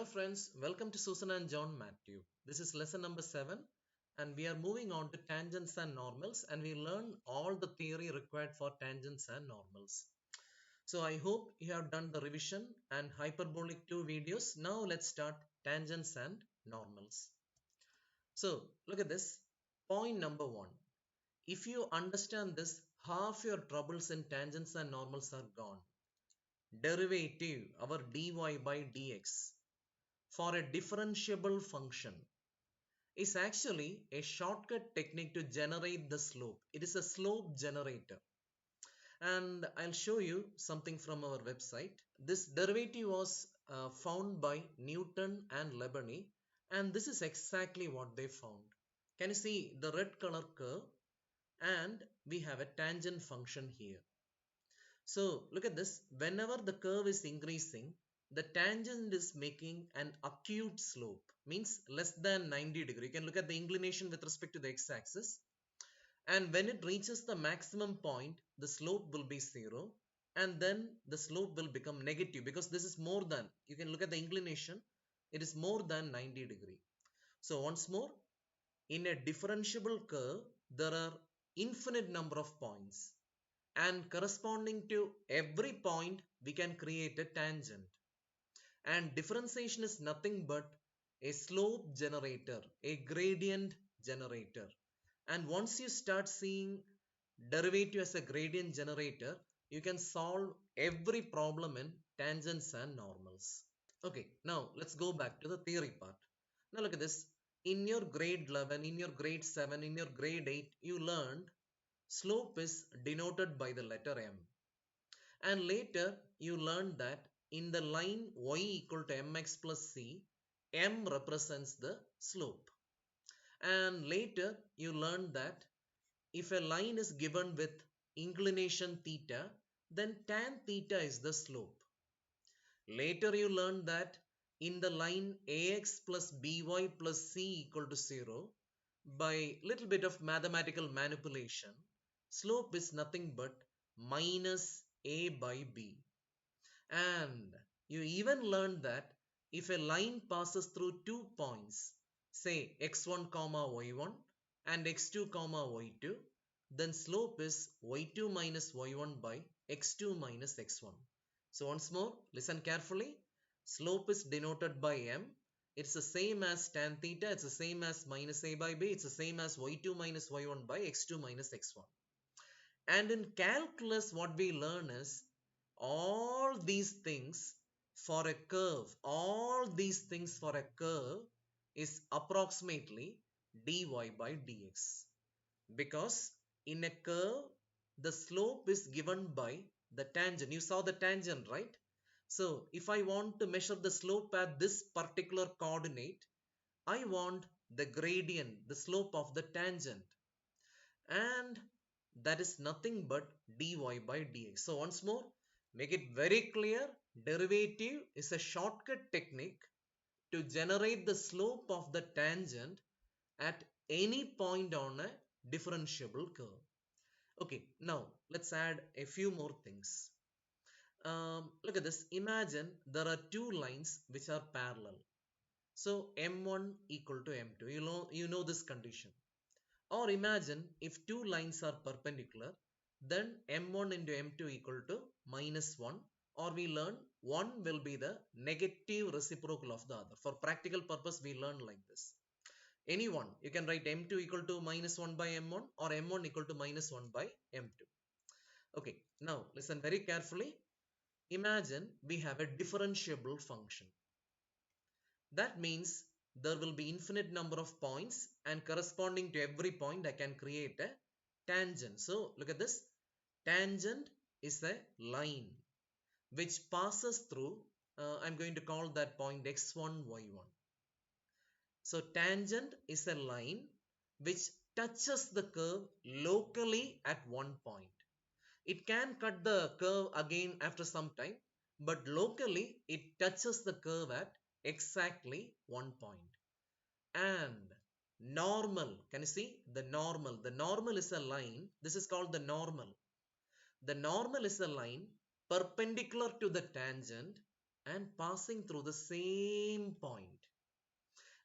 Hello friends, welcome to Susan and John Matthew. This is lesson number 7 and we are moving on to tangents and normals and we learn all the theory required for tangents and normals. So I hope you have done the revision and hyperbolic 2 videos. Now let's start tangents and normals. So look at this. Point number 1. If you understand this, half your troubles in tangents and normals are gone. Derivative, our dy by dx, for a differentiable function is actually a shortcut technique to generate the slope. It is a slope generator. And I'll show you something from our website. This derivative was found by Newton and Leibniz, and this is exactly what they found. Can you see the red color curve? And we have a tangent function here. So look at this. Whenever the curve is increasing, the tangent is making an acute slope, means less than 90 degree. You can look at the inclination with respect to the x-axis. And when it reaches the maximum point, the slope will be 0. And then the slope will become negative because this is more than, you can look at the inclination, it is more than 90 degree. So once more, in a differentiable curve, there are infinite number of points. And corresponding to every point, we can create a tangent. And differentiation is nothing but a slope generator, a gradient generator. And once you start seeing derivative as a gradient generator, you can solve every problem in tangents and normals. Okay, now let's go back to the theory part. Now look at this. In your grade 11, in your grade 7, in your grade 8, you learned slope is denoted by the letter M. And later you learned that in the line y equal to mx plus c, M represents the slope. And later you learned that if a line is given with inclination theta, then tan theta is the slope. Later you learned that in the line ax plus by plus c equal to 0, by little bit of mathematical manipulation, slope is nothing but minus a by b. And you even learned that if a line passes through 2 points, say x1 comma y1 and x2 comma y2, then slope is y2 minus y1 by x2 minus x1. So once more, listen carefully. Slope is denoted by m. It's the same as tan theta. It's the same as minus a by b. It's the same as y2 minus y1 by x2 minus x1. And in calculus, what we learn is all these things for a curve, is approximately dy by dx. Because in a curve, the slope is given by the tangent. You saw the tangent, right? So if I want to measure the slope at this particular coordinate, I want the gradient, the slope of the tangent. And that is nothing but dy by dx. So once more, make it very clear, derivative is a shortcut technique to generate the slope of the tangent at any point on a differentiable curve. Okay, now let's add a few more things. Look at this. Imagine there are two lines which are parallel. So M1 equal to M2. You know this condition. Or imagine if two lines are perpendicular, then M1 into M2 equal to minus 1. Or we learn 1 will be the negative reciprocal of the other. For practical purpose, we learn like this. Any one, you can write M2 equal to minus 1 by M1 or M1 equal to minus 1 by M2. Okay, now listen very carefully. Imagine we have a differentiable function. That means there will be infinite number of points and corresponding to every point I can create a tangent. So look at this. Tangent is a line which passes through, I'm going to call that point x1, y1. So tangent is a line which touches the curve locally at one point. It can cut the curve again after some time, but locally it touches the curve at exactly one point. And normal, can you see the normal? The normal is a line. This is called the normal. The normal is a line perpendicular to the tangent and passing through the same point.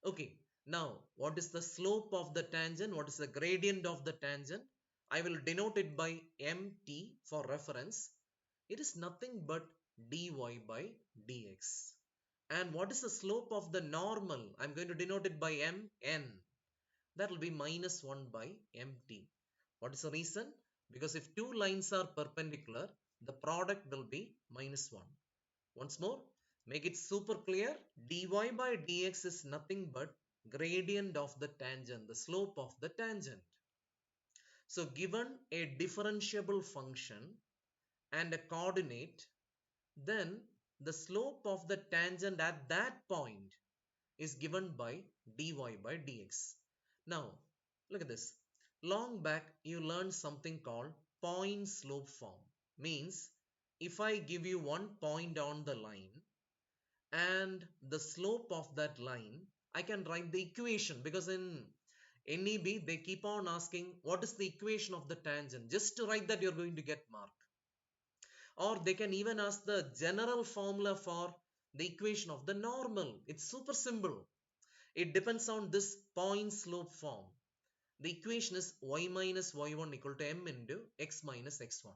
Okay, now what is the slope of the tangent? What is the gradient of the tangent? I will denote it by mt for reference. It is nothing but dy by dx. And what is the slope of the normal? I'm going to denote it by mn. That will be minus 1 by mt. What is the reason? Because if two lines are perpendicular, the product will be minus 1. Once more, make it super clear. Dy by dx is nothing but gradient of the tangent, the slope of the tangent. So given a differentiable function and a coordinate, then the slope of the tangent at that point is given by dy by dx. Now, look at this. Long back, you learned something called point slope form. Means, if I give you one point on the line, and the slope of that line, I can write the equation, because in NEB they keep on asking what is the equation of the tangent. Just to write that, you're going to get mark. Or they can even ask the general formula for the equation of the normal. It's super simple. It depends on this point slope form. The equation is y minus y1 equal to m into x minus x1.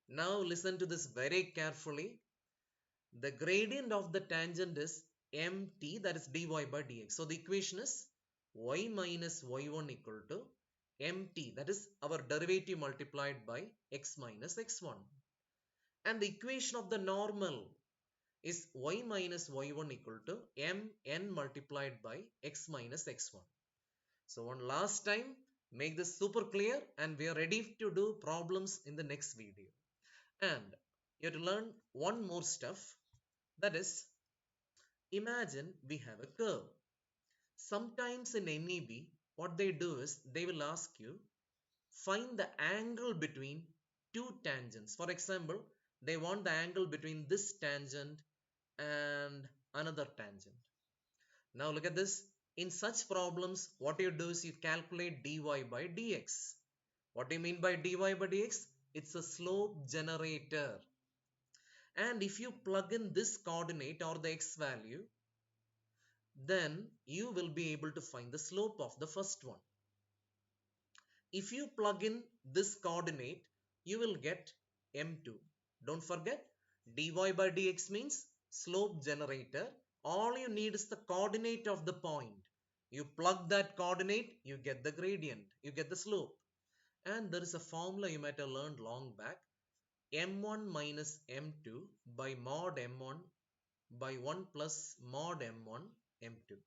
Now listen to this very carefully. The gradient of the tangent is mt, that is dy by dx. So the equation is y minus y1 equal to mt, that is our derivative multiplied by x minus x1. And the equation of the normal is y minus y1 equal to mn multiplied by x minus x1. So one last time, make this super clear, and we are ready to do problems in the next video. And you have to learn one more stuff, that is, imagine we have a curve. Sometimes in NEB, what they do is they will ask you find the angle between two tangents. For example, they want the angle between this tangent and another tangent. Now look at this. In such problems, what you do is you calculate dy by dx. What do you mean by dy by dx? It's a slope generator. And if you plug in this coordinate or the x value, then you will be able to find the slope of the first one. If you plug in this coordinate, you will get m2. Don't forget, dy by dx means slope generator. All you need is the coordinate of the point. You plug that coordinate, you get the gradient, you get the slope. And there is a formula you might have learned long back. m1 minus m2 by mod m1 by 1 plus mod m1 m2.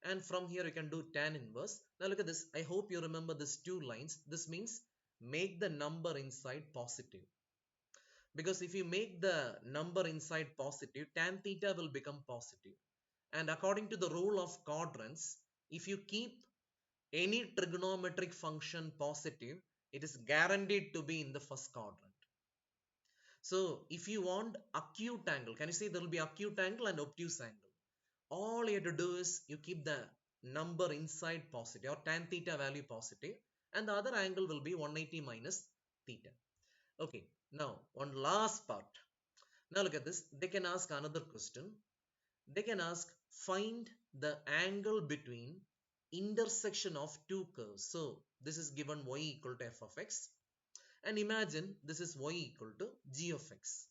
And from here you can do tan inverse. Now look at this. I hope you remember these two lines. This means make the number inside positive. Because if you make the number inside positive, tan theta will become positive. And according to the rule of quadrants, if you keep any trigonometric function positive, it is guaranteed to be in the first quadrant. So if you want acute angle, can you see there will be acute angle and obtuse angle? All you have to do is you keep the number inside positive or tan theta value positive, and the other angle will be 180 minus theta. Okay, now one last part. Now look at this. They can ask another question. They can ask find the angle between intersection of two curves. So this is given y equal to f of x, and imagine this is y equal to g of x.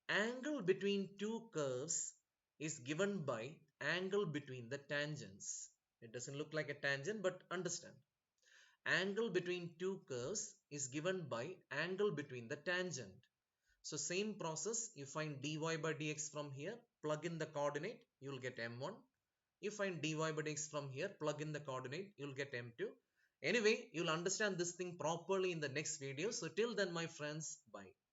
Angle between two curves is given by angle between the tangents. It doesn't look like a tangent, but understand. Angle between two curves is given by angle between the tangent. So same process, you find dy by dx from here, plug in the coordinate, you will get m1. You find dy by dx from here, plug in the coordinate, you will get m2. Anyway, you'll understand this thing properly in the next video. So till then, my friends, bye.